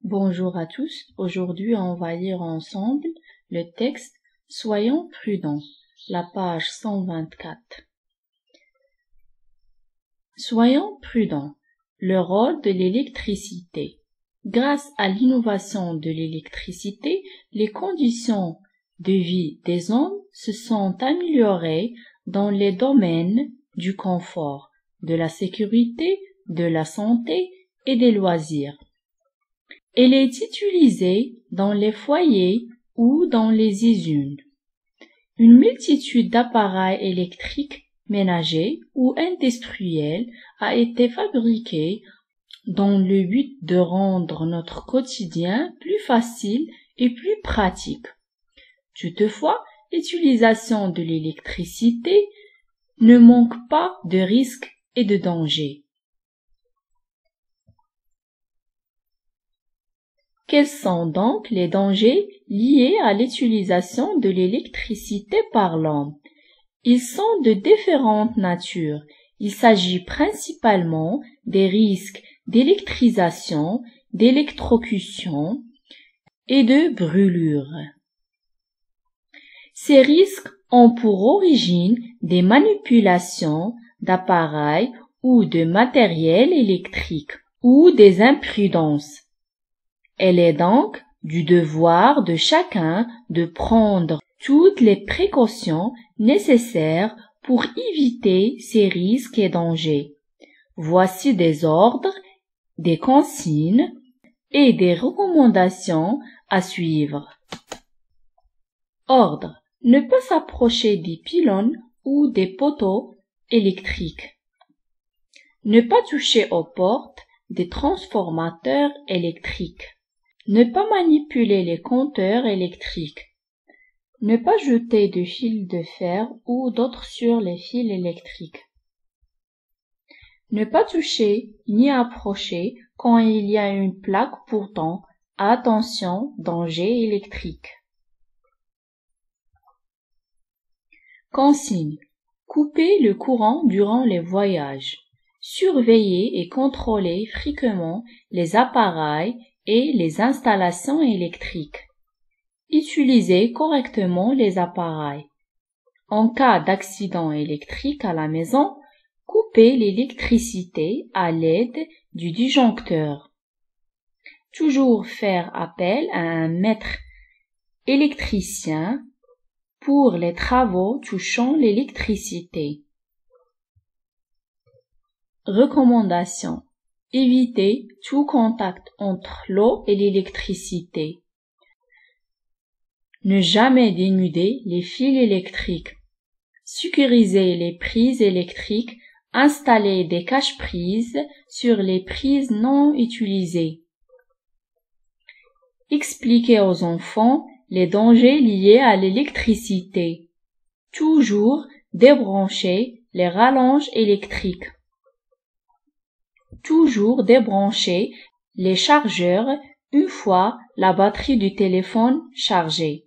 Bonjour à tous, aujourd'hui on va lire ensemble le texte « Soyons prudents », la page 124. Soyons prudents, le rôle de l'électricité. Grâce à l'innovation de l'électricité, les conditions de vie des hommes se sont améliorées dans les domaines du confort, de la sécurité, de la santé et des loisirs. Elle est utilisée dans les foyers ou dans les usines. Une multitude d'appareils électriques ménagers ou industriels a été fabriquée dans le but de rendre notre quotidien plus facile et plus pratique. Toutefois, l'utilisation de l'électricité ne manque pas de risques et de dangers. Quels sont donc les dangers liés à l'utilisation de l'électricité par l'homme? Ils sont de différentes natures. Il s'agit principalement des risques d'électrisation, d'électrocution et de brûlure. Ces risques ont pour origine des manipulations d'appareils ou de matériel électrique ou des imprudences. Elle est donc du devoir de chacun de prendre toutes les précautions nécessaires pour éviter ces risques et dangers. Voici des ordres, des consignes et des recommandations à suivre. Ordre: ne pas s'approcher des pylônes ou des poteaux électriques. Ne pas toucher aux portes des transformateurs électriques. Ne pas manipuler les compteurs électriques. Ne pas jeter de fils de fer ou d'autres sur les fils électriques. Ne pas toucher ni approcher quand il y a une plaque pourtant. Attention, danger électrique. Consigne: couper le courant durant les voyages. Surveiller et contrôler fréquemment les appareils et les installations électriques. Utilisez correctement les appareils. En cas d'accident électrique à la maison, coupez l'électricité à l'aide du disjoncteur. Toujours faire appel à un maître électricien pour les travaux touchant l'électricité. Recommandations: évitez tout contact entre l'eau et l'électricité. Ne jamais dénuder les fils électriques. Sécurisez les prises électriques. Installez des cache-prises sur les prises non utilisées. Expliquez aux enfants les dangers liés à l'électricité. Toujours débrancher les rallonges électriques. Toujours débrancher les chargeurs une fois la batterie du téléphone chargée.